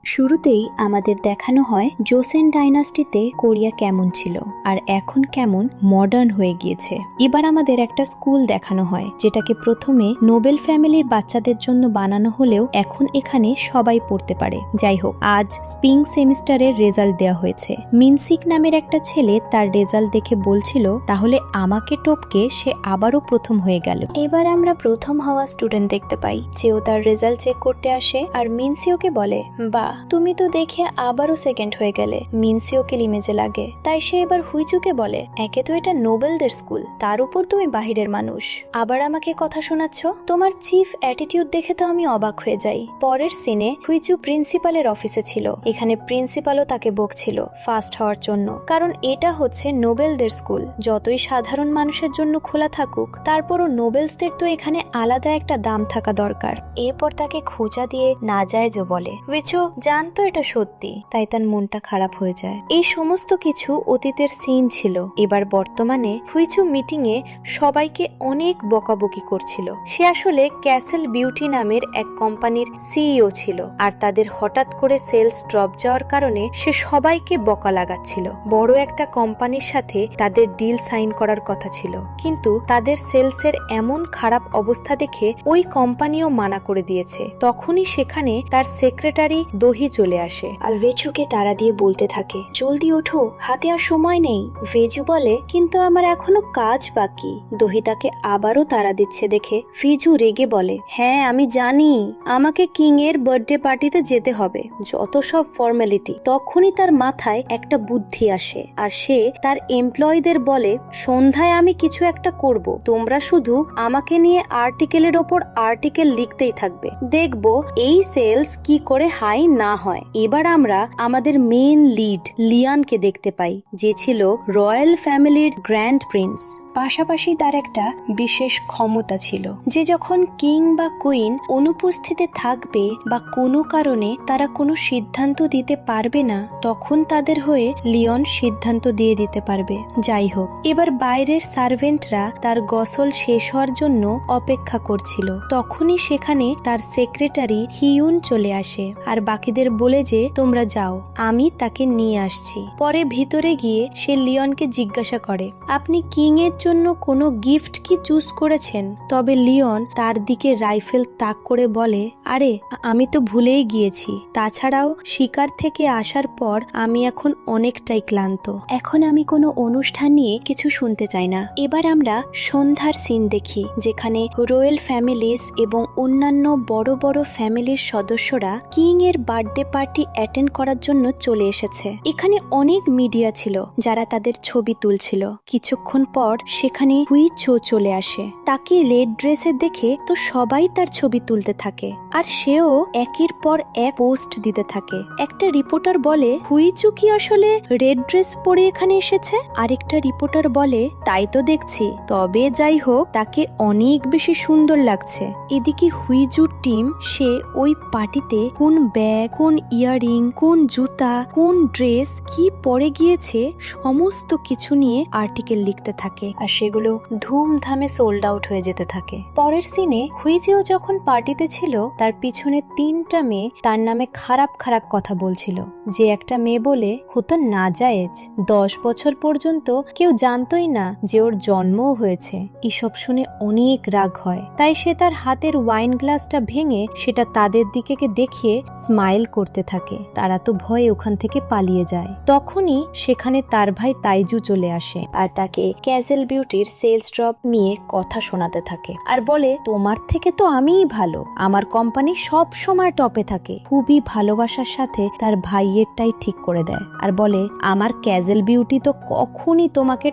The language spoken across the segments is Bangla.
শুরুতেই আমাদের দেখানো হয় জোসেন ডাইনাস্টিতে কোরিয়া কেমন ছিল আর এখন কেমন মডার্ন হয়ে গিয়েছে। এবার আমাদের একটা স্কুল দেখানো হয় যেটাকে প্রথমে নোবেল ফ্যামিলির বাচ্চাদের জন্য বানানো হলেও এখন এখানে সবাই পড়তে পারে। যাই হোক, আজ স্প্রিং সেমিস্টারের রেজাল্ট দেওয়া হয়েছে। মিনসিক নামের একটা ছেলে তার রেজাল্ট দেখে বলছিল তাহলে আমাকে টপকে সে আবারও প্রথম হয়ে গেল। এবার আমরা প্রথম হওয়া স্টুডেন্ট দেখতে পাই যেও তার রেজাল্ট চেক করতে আসে আর মিনসিওকে বলে, বা তুমি তো দেখে আবারও সেকেন্ড হয়ে গেলে। মিনসিওকে লিমেজে লাগে, তাই সে এবার হুইচুকে বলে, একে তো এটা নোবেলদের স্কুল, তার উপর তুমি বাহিরের মানুষ, আবার আমাকে কথা শোনাচ্ছ। তোমার চিফ অ্যাটিটিউড দেখে তো আমি অবাক হয়ে যাই। পরের সিনে হুইচু প্রিন্সিপালের অফিসে ছিল। এখানে প্রিন্সিপালও তাকে বকছিল ফার্স্ট হওয়ার জন্য, কারণ এটা হচ্ছে নোবেলদের স্কুল। যতই সাধারণ মানুষের জন্য খোলা থাকুক, তারপরও নোবেলসদের তো এখানে আলাদা একটা দাম থাকা দরকার। এরপর তাকে খোঁচা দিয়ে না যায় যে বলে, হুইচু জানতো এটা সত্যি, তাই তার মনটা খারাপ হয়ে যায়। এই সমস্ত কিছু অতীতের সিন ছিল। এবার বর্তমানে হুইচু মিটিং এ সবাইকে অনেক বকাবকি করছিল। সে আসলে ক্যাসেল বিউটি নামের এক কোম্পানির সিইও ছিল, আর তাদের হঠাৎ করে সেলস ড্রপ যাওয়ার কারণে সে সবাইকে বকা লাগাচ্ছিল। বড় একটা কোম্পানির সাথে তাদের ডিল সাইন করার কথা ছিল, কিন্তু তাদের সেলসের এমন খারাপ অবস্থা দেখে ওই কোম্পানিও মানা করে দিয়েছে। তখনই সেখানে তার সেক্রেটারি দহি চলে আসে আর ভেজুকে তাড়া দিয়ে বলতে থাকে, জলদি ওঠো, হাতে আর সময় নেই। ভেজু বলে, কিন্তু আমার এখনো কাজ বাকি। দহি তাকে আবারও তাড়া দিচ্ছে দেখে ভেজু রেগে বলে, হ্যাঁ আমি জানি, আমাকে কিং এর বার্থডে পার্টিতে যেতে হবে, যত সব ফর্মালিটি। তখনই তার মাথায় একটা বুদ্ধি আসে আর সে তার এমপ্লয়ীদের বলে, সন্ধ্যায় আমি কিছু একটা করব, তোমরা শুধু আমাকে নিয়ে আর্টিকেলের ওপর আর্টিকেল লিখতেই থাকবে, দেখবো এই সেলস কি করে হাই না হয়। এবার আমরা আমাদের মেন লিড লিয়ানকে দেখতে পাই, যে ছিল রয়্যাল ফ্যামিলির গ্র্যান্ড প্রিন্স। পাশাপাশি তার একটা বিশেষ ক্ষমতা ছিল, যে যখন কিং বা কুইন অনুপস্থিতে থাকবে বা কোনো কারণে তারা কোনো সিদ্ধান্ত দিতে পারবে না, তখন তাদের হয়ে লিওন সিদ্ধান্ত দিয়ে দিতে পারবে। যাই হোক, এবার বাইরের সার্ভেন্টরা তার গোসল শেষ হওয়ার জন্য অপেক্ষা করছিল। তখনই সেখানে তার সেক্রেটারি হিউন চলে আসে আর বাকিদের বলে যে তোমরা যাও, আমি তাকে নিয়ে আসছি। পরে ভিতরে গিয়ে সে লিওনকে জিজ্ঞাসা করে, আপনি কিং এর জন্য কোনো গিফট কি চুজ করেছেন? তবে লিওন তার দিকে রাইফেল তাক করে বলে, আরে আমি তো ভুলেই গিয়েছি, তাছাড়াও শিকার থেকে আসার পর আমি এখন অনেকটাই ক্লান্ত, এখন আমি কোনো অনুষ্ঠান নিয়ে কিছু শুনতে চাই না। এবার আমরা সন্ধ্যার সিন দেখি, যেখানে রয়্যাল ফ্যামিলিজ এবং অন্যান্য বড় বড় ফ্যামিলির সদস্যরা কিং এর বার্থডে পার্টি অ্যাটেন্ড করার জন্য চলে এসেছে। এখানে অনেক মিডিয়া ছিল যারা তাদের ছবি তুলছিল। কিছুক্ষণ পর সেখানে হুইচু চলে আসে। তাকে রেড ড্রেসে দেখে তো সবাই তার ছবি তুলতে থাকে আর সেও একের পর এক পোস্ট দিতে থাকে। একটা রিপোর্টার বলে, হুইচু কি আসলে রেড ড্রেস পরে এখানে এসেছে? আরেকটা রিপোর্টার বলে, তাই তো দেখছি, তবে যাই হোক তাকে অনেক বেশি সুন্দর লাগছে। এদিকে হুইচুর টিম সে ওই পার্টিতে কোন ব্যাগ, কোন ইয়াররিং, কোন জুতা, কোন ড্রেস কি পরে গিয়েছে সমস্ত কিছু নিয়ে আর্টিকেল লিখতে থাকে আর সেগুলো ধুমধামে সোল্ড আউট হয়ে যেতে থাকে। পরের সিনে হুইচিও যখন পার্টিতে ছিল, তার পিছনে 3টা মেয়ে তার নামে খারাপ খারাপ কথা বলছিল। যে একটা মেয়ে বলে, হতো না জায়েজ, 10 বছর পর্যন্ত কেউ জানতোই না যে ওর জন্মও হয়েছে। এসব শুনে অনেক রাগ হয়, তাই সে তার হাতের ওয়াইন গ্লাসটা ভেঙে সেটা তাদের দিকে দেখিয়ে স্মাইল করতে থাকে। তারা তো ভয়ে ওখান থেকে পালিয়ে যায়। তখনই সেখানে তার ভাই তাইজু চলে আসে আর তাকে ক্যাসেল বিউটির সেলস ড্রপ নিয়ে কথা শোনাতে থাকে আর বলে, তোমার থেকে তো আমিই ভালো, আমার কোম্পানি সব সময় টপে থাকে। খুবই ভালোবাসার সাথে তার ভাইয়েরটাই ঠিক করে দেয় আর বলে, আমার ক্যাসেল বিউটি তো কখনই তোমাকে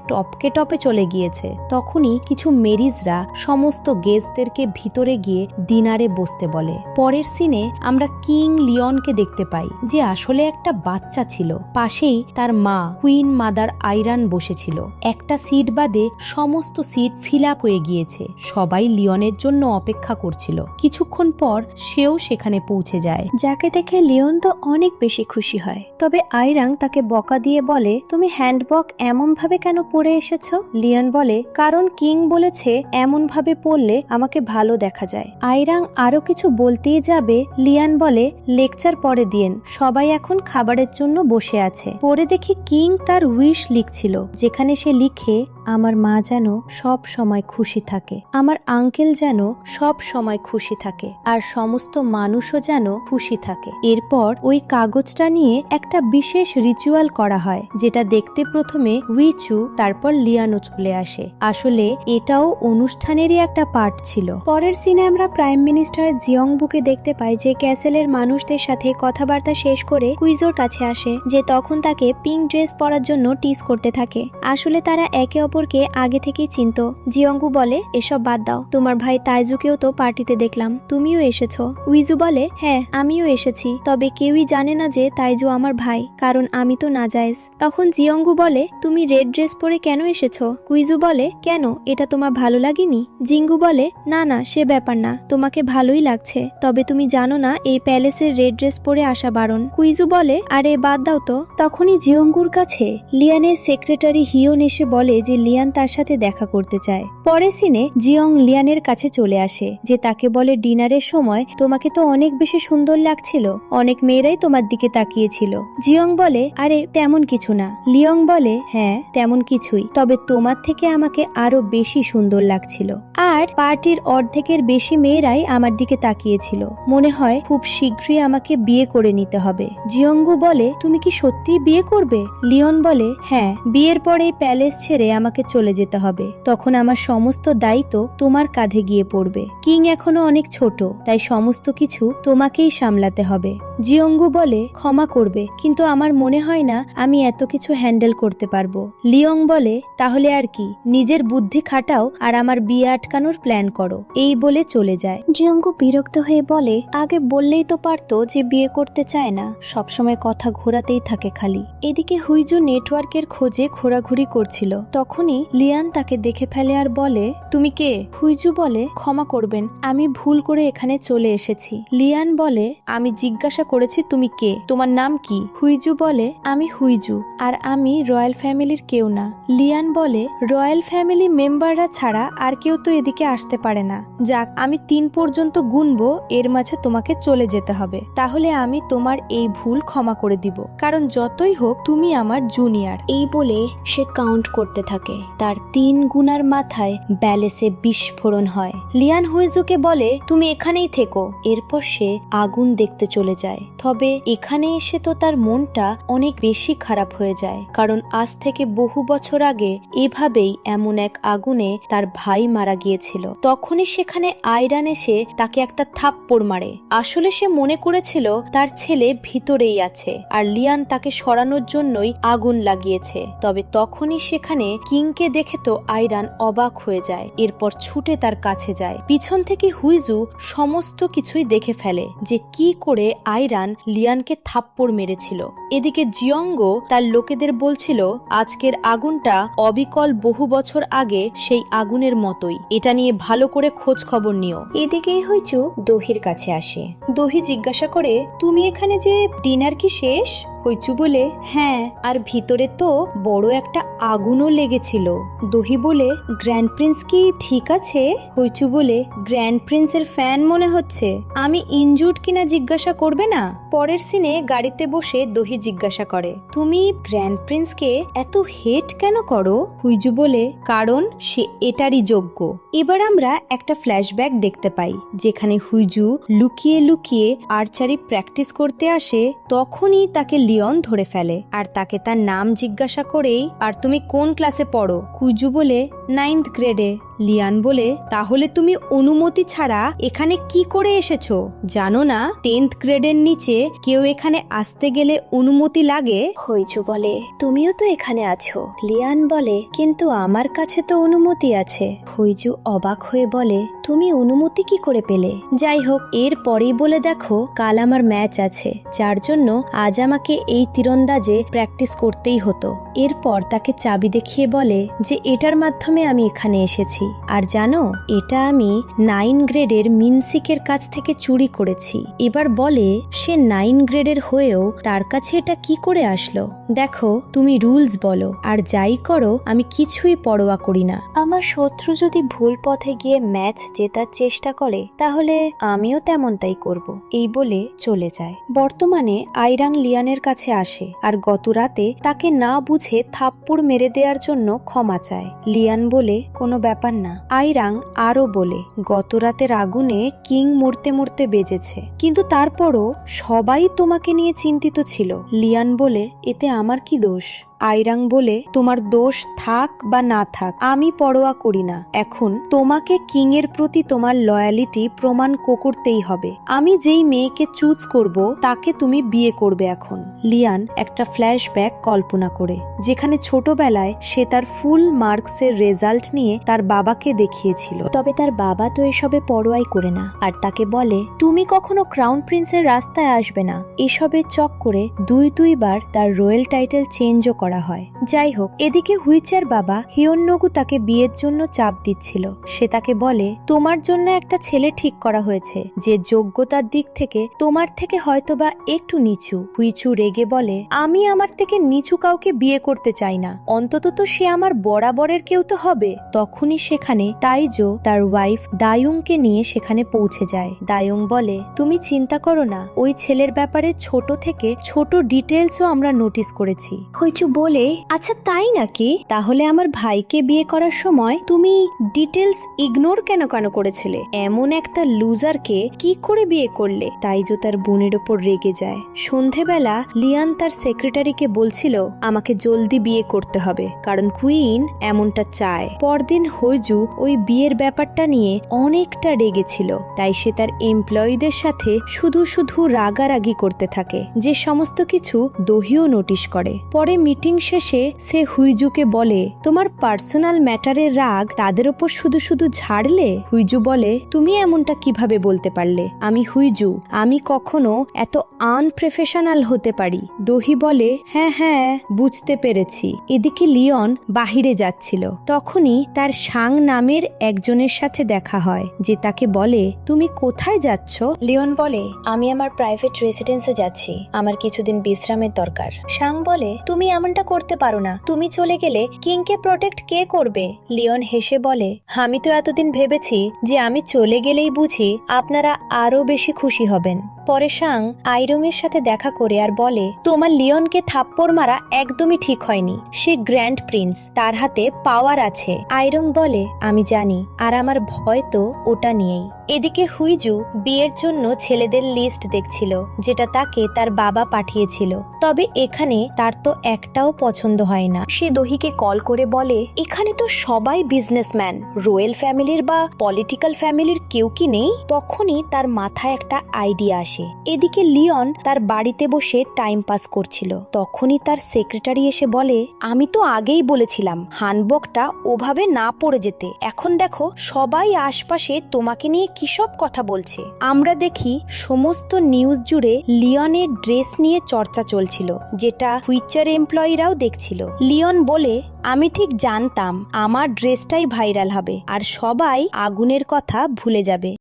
টপে চলে গিয়েছে। তখনই কিছু মেরিজরা সমস্ত গেস্টদেরকে ভিতরে গিয়ে ডিনারে বসতে বলে। পরের সিনে আমরা কিং লিওনকে দেখতে পাই, যে আসলে একটা বাচ্চা ছিল। পাশেই তার মা কুইন মাদার আইরান বসেছিল। একটা সিট বাদে সমস্ত সিট ফিল আপ হয়ে গিয়েছে। সবাই লিওনের জন্য অপেক্ষা করছিল। কিছুক্ষণ পর সেও সেখানে পৌঁছে যায়, যাকে দেখে লিওন তো অনেক বেশি খুশি হয়। তবে আইরাং তাকে বকা দিয়ে বলে, তুমি হ্যান্ডবক এমন ভাবে কেন পরে এসেছো? লিওন বলে, কারণ কিং বলেছে এমন ভাবে পরলে আমাকে ভালো দেখা যায়। আইরাং আরো কিছু বলতেই যাবে, লিয়ান বলে, লেকচার লেকচার পরে দিয়েন, সবাই এখন খাবারের জন্য বসে আছে। পরে দেখি কিং তার উইশ লিখছিল, যেখানে সে লিখে আমার মা যেন সব সময় খুশি থাকে, আমার আঙ্কেল যেন সব সময় খুশি থাকে, আর সমস্ত মানুষও যেন খুশি থাকে। এরপর ওই কাগজটা নিয়ে একটা বিশেষ রিচুয়াল করা হয়, যেটা দেখতে প্রথমে উইচু তারপর লিয়ানো চলে আসে। আসলে এটাও অনুষ্ঠানেরই একটা পার্ট ছিল। পরের সিনে আমরা প্রাইম মিনিস্টার জিয়ংবুকে দেখতে পাই, যে ক্যাসেলের মানুষদের সাথে কথাবার্তা শেষ করে কুইজোর কাছে আসে, যে তখন তাকে পিঙ্ক ড্রেস পরার জন্য টিজ করতে থাকে। আসলে তারা একে অপরকে আগে থেকেই চিনত। জিয়ংবু বলে, এসব বাদ দাও, তোমার ভাই তাইজুকেও তো পার্টিতে দেখলাম, তুমিও এসেছো। উইজু বলে, হ্যাঁ আমিও এসেছি, তবে কেউই জানে না যে তাইজু আমার ভাই, কারণ আমি তো নাজায়েজ। তখন জিয়ংবু বলে, তুমি রেড ড্রেস পরে কেন এসেছো? কুইজু বলে, কেন, এটা তোমার ভালো লাগেনি? জিঙ্গু বলে, না না, সে ব্যাপার না, তোমাকে ভালোই লাগছে, তবে তুমি জানো না এই প্যালেসের রেড ড্রেস পরে আসা বারণ। কুইজু বলে, আরে বাদ দাও তো। তখনই জিয়ংগুর কাছে লিয়ানের সেক্রেটারি হিয়ন এসে বলে যে লিয়ান তার সাথে দেখা করতে চায়। পরে সিনে জিয়ং লিয়ানের কাছে চলে আসে, যে তাকে বলে, ডিনারের সময় তোমাকে তো অনেক বেশি সুন্দর লাগছিল, অনেক মেয়েরাই তোমার দিকে তাকিয়েছিল। জিয়ং বলে, আরে তেমন কিছু না। লিয়ং বলে, হ্যাঁ তেমন কিছুই, তবে তোমার থেকে আমাকে আরো বেশি সুন্দর লাগছিল, আর পার্টির অর্ধেকের বেশি মেয়েরাই আমার দিকে তাকিয়েছিল, মনে হয় খুব শীঘ্রই আমাকে বিয়ে করে নিতে হবে। জিয়ংগু বলে, তুমি কি সত্যি বিয়ে করবে? লিওন বলে, হ্যাঁ, বিয়ের পরে এই প্যালেস ছেড়ে আমাকে চলে যেতে হবে, তখন আমার সমস্ত দায়িত্ব তোমার কাঁধে গিয়ে পড়বে। কিং এখনো অনেক ছোট, তাই সমস্ত কিছু তোমাকেই সামলাতে হবে। জিয়ংগু বলে, ক্ষমা করবে, কিন্তু আমার মনে হয় না আমি এত কিছু হ্যান্ডেল করতে পারবো। লিয়ং বলে, তাহলে আর কি, নিজের বুদ্ধি খাটাও আর আমার বিয়ে আটকানোর প্ল্যান করো, এই বলে চলে যায়। জিয়ংগু বিরক্ত হয়ে বলে, আগে বললেই তো পারতো যে বিয়ে করতে চায় না, সবসময় কথা ঘোরাতেই থাকে খালি। এদিকে হুইজু নেটওয়ার্কের খোঁজে ঘোরাঘুরি করছিল, তখনই লিয়ান তাকে দেখে ফেলে আর বলে, তুমি কে? হুইজু বলে, ক্ষমা করবেন, আমি ভুল করে এখানে চলে এসেছি। লিয়ান বলে, আমি জিজ্ঞাসা করেছি তুমি কে, তোমার নাম কি? হুইজু বলে, আমি হুইজু, আর আমি রয়্যাল ফ্যামিলির কেউ না। লিয়ান বলে, রয়্যাল ফ্যামিলি মেম্বাররা ছাড়া আর কেউ তো এদিকে আসতে পারে না। যাক, আমি 3 পর্যন্ত গুনবো, এর মাঝে তোমাকে চলে যেতে হবে, তাহলে আমি তোমার এই ভুল ক্ষমা করে দিব, কারণ যতই হোক তুমি আমার জুনিয়র। এই বলে সে কাউন্ট করতে থাকে। তার 3 গুনার মাথায় ব্যালেসে বিস্ফোরণ হয়। লিয়ান হুইজুকে বলে, তুমি এখানেই থেকো। এরপর সে আগুন দেখতে চলে যায়, তবে এখানে এসে তো তার মনটা অনেক বেশি খারাপ হয়ে যায়, কারণ আজ থেকে বহু বছর আগে এভাবেই এমন এক আগুনে তার ভাই মারা গিয়েছিল। তখনই সেখানে আয়রান এসে তাকে একটা থাপ্পড় মারে। আসলে সে মনে করেছিল তার ছেলে ভিতরেই আছে, আর লিয়ান তাকে সরানোর জন্যই আগুন লাগিয়েছে। তবে তখনই সেখানে কিংকে দেখে তো আয়রান অবাক হয়ে যায়, এরপর ছুটে তার কাছে যায়। পিছন থেকে হুইজু সমস্ত কিছুই দেখে ফেলে, যে কি করে আয়রান লিয়ানকে থাপ্পড় মেরেছিল। এদিকে জিয়ংগো তার লোকেদের বলছিল, আজকের আগুনটা অবিকল বহু বছর আগে সেই আগুনের মতোই, এটা নিয়ে ভালো করে খোঁজ খবর নিও। এদিকেই হইচু দহির কাছে আসে। দহি জিজ্ঞাসা করে, তুমি এখানে যে ডিনার কি শেষ? হইচু বলে, হ্যাঁ, আর ভিতরে তো বড় একটা আগুনও লেগেছিল। দহি বলে, গ্র্যান্ড প্রিন্স কি ঠিক আছে? হইচু বলে, গ্র্যান্ড প্রিন্সের ফ্যান মনে হচ্ছে, আমি ইনজুর্ড কিনা জিজ্ঞাসা করবে না? পরের সিনে গাড়িতে বসে দহি জিজ্ঞাসা করে, তুমি গ্র্যান্ড প্রিন্সকে এত হেট কেন করো? হুইজু বলে, কারণ সে এটারই যোগ্য। এবার আমরা একটা ফ্ল্যাশব্যাক দেখতে পাই, যেখানে হুইজু লুকিয়ে লুকিয়ে আর্চারি প্র্যাকটিস করতে আসে। তখনই তাকে লিওন ধরে ফেলে, আর তাকে তার নাম জিজ্ঞাসা করেই, আর তুমি কোন ক্লাসে পড়ো? হুইজু বলে, 9th গ্রেডে। লিয়ান বলে, তাহলে তুমি অনুমতি ছাড়া এখানে কি করে এসেছো? জানো না 10th গ্রেডের নিচে কেউ এখানে আসতে গেলে অনুমতি লাগে? হইচু বলে, তুমিও তো এখানে আছো। লিয়ান বলে, কিন্তু আমার কাছে তো অনুমতি আছে। হইজু অবাক হয়ে বলে, তুমি অনুমতি কি করে পেলে? যাই হোক, এর পরেই বলে দেখো, কাল আমার ম্যাচ আছে, যার জন্য আজ আমাকে এই তীরন্দাজে প্র্যাকটিস করতেই হতো। এরপর তাকে চাবি দেখিয়ে বলে যে এটার মাধ্যমে আমি এখানে এসেছি। আর জানো, এটা আমি 9 গ্রেডের মিনসিকের কাছ থেকে চুরি করেছি। এবার বলে সে 9 গ্রেডের হয়েও তার কাছে এটা কি করে আসলো। দেখো, তুমি রুলস বলো, আর যাই করো আমি কিছুই পরোয়া করি না। আমার শত্রু যদি ভুল পথে গিয়ে ম্যাচ জেতার চেষ্টা করে তাহলে আমিও তেমনটাই করব। এই বলে চলে যায়। বর্তমানে আইরাং লিয়ানের কাছে আসে আর গত রাতে তাকে না বুঝে থাপ্পড় মেরে দেওয়ার জন্য ক্ষমা চায়। লিয়ান বলে কোনো ব্যাপার না। আইরাং আরো বলে গত রাতের আগুনে কিং মরতে মরতে বেজেছে, কিন্তু তারপরও সবাই তোমাকে নিয়ে চিন্তিত ছিল। লিয়ান বলে এতে আমার কি দোষ? আইরাং বলে তোমার দোষ থাক বা না থাক আমি পরোয়া করি না। এখন তোমাকে কিং এর প্রতি তোমার লয়ালিটি প্রমাণ করতেই হবে। আমি যেই মেয়েকে চুজ করব তাকে তুমি বিয়ে করবে। এখন লিয়ান একটা ফ্ল্যাশব্যাক কল্পনা করে, যেখানে ছোটবেলায় সে তার ফুল মার্কসের রেজাল্ট নিয়ে তার বাবাকে দেখিয়েছিল। তবে তার বাবা তো এসবে পরোয়াই করে না, আর তাকে বলে তুমি কখনো ক্রাউন প্রিন্সের রাস্তায় আসবে না। এসবের চক্করে দুইবার তার রয়্যাল টাইটেল চেঞ্জও করা হয়। যাই হোক, এদিকে হুইচার বাবা হিয়ন্নগু তাকে বিয়ের জন্য চাপ দিচ্ছিল। সে তাকে বলে তোমার জন্য একটা ছেলে ঠিক করা হয়েছে যে যোগ্যতার দিক থেকে তোমার থেকে হয়তোবা একটু নিচু। হুইচু রেগে বলে আমি আমার থেকে নিচু কাউকে বিয়ে করতে চাই না, অন্তত তো সে আমার বরাবরের কেউ তো হবে। তখনই সেখানে তাইজো তার ওয়াইফ দায়ুংকে নিয়ে সেখানে পৌঁছে যায়। দায়ুং বলে তুমি চিন্তা করো না, ওই ছেলের ব্যাপারে ছোট থেকে ছোট ডিটেলসও আমরা নোটিস করেছি। হুইচু বলে আচ্ছা তাই নাকি? তাহলে আমার ভাইকে বিয়ে করার সময় তুমি ডিটেলস ইগনোর কেন করেছিলে? এমন একটা লুজারকে কি করে বিয়ে করলে? তাইজো তার বোনের ওপর রেগে যায়। সন্ধেবেলা লিয়ান তার সেক্রেটারিকে বলছিল আমাকে জলদি বিয়ে করতে হবে, কারণ কুইন এমনটা চায়। পরদিন হৈজু ওই বিয়ের ব্যাপারটা নিয়ে অনেকটা রেগেছিল, তাই সে তার এমপ্লয়ীদের সাথে শুধু রাগারাগি করতে থাকে, যে সমস্ত কিছু দহিও নোটিশ করে। পরে মিটিং শেষে সে হুইজুকে বলে তোমার পার্সোনাল ম্যাটারের রাগ তাদের ওপর শুধু ঝাড়লে? হুইজু বলে তুমি এমনটা কিভাবে বলতে পারলে? আমি হুইজু, আমি কখনো এত আনপ্রফেশনাল হতে পারি? দহি বলে হ্যাঁ বুঝতে পেরেছি। এদিকে লিওন বাহিরে যাচ্ছিল, তখনই তার সাং নামের একজনের সাথে দেখা হয়, যে তাকে বলে তুমি কোথায় যাচ্ছ? লিওন বলে আমি আমার প্রাইভেট রেসিডেন্সে যাচ্ছি, আমার কিছুদিন বিশ্রামের দরকার। সাং বলে তুমি এমনটা করতে পারো না, তুমি চলে গেলে কিংকে প্রোটেক্ট কে করবে? লিওন হেসে বলে আমি তো এতদিন ভেবেছি যে আমি চলে গেলেই বুঝি আপনারা আরো বেশি খুশি হবেন। পরে সাং আইরং এর সাথে দেখা করে আর বলে তোমার লিওনকে থাপ্পড় মারা একদমই ঠিক হয়নি, সে গ্র্যান্ড প্রিন্স, তার হাতে পাওয়ার আছে। আইরং বলে আমি জানি, আর আমার ভয় তো ওটা নিয়েই। এদিকে হুইজু বিয়ের জন্য ছেলেদের লিস্ট দেখছিল, যেটা তাকে তার বাবা পাঠিয়েছিল। তবে এখানে তার তো একটাও পছন্দ হয় না। সে দহিকে কল করে বলে এখানে তো সবাই বিজনেসম্যান, রয়্যাল ফ্যামিলির বা পলিটিক্যাল ফ্যামিলির কেউ কি নেই? তখনই তার মাথায় একটা আইডিয়া আসে। এদিকে লিওন তার বাড়িতে বসে টাইম পাস করছিল, তখনই তার সেক্রেটারি এসে বলে আমি তো আগেই বলেছিলাম হানবকটা ওভাবে না পড়ে যেতে। এখন দেখো সবাই আশপাশে তোমাকে নিয়ে কিসব কথা বলছে। আমরা দেখি সমস্ত নিউজ জুড়ে লিওনের ড্রেস নিয়ে চর্চা চলছিল, যেটা হুইচার এমপ্লয়িরাও দেখছিল। লিওন বলে আমি ঠিক জানতাম আমার ড্রেসটাই ভাইরাল হবে আর সবাই আগুনের কথা ভুলে যাবে।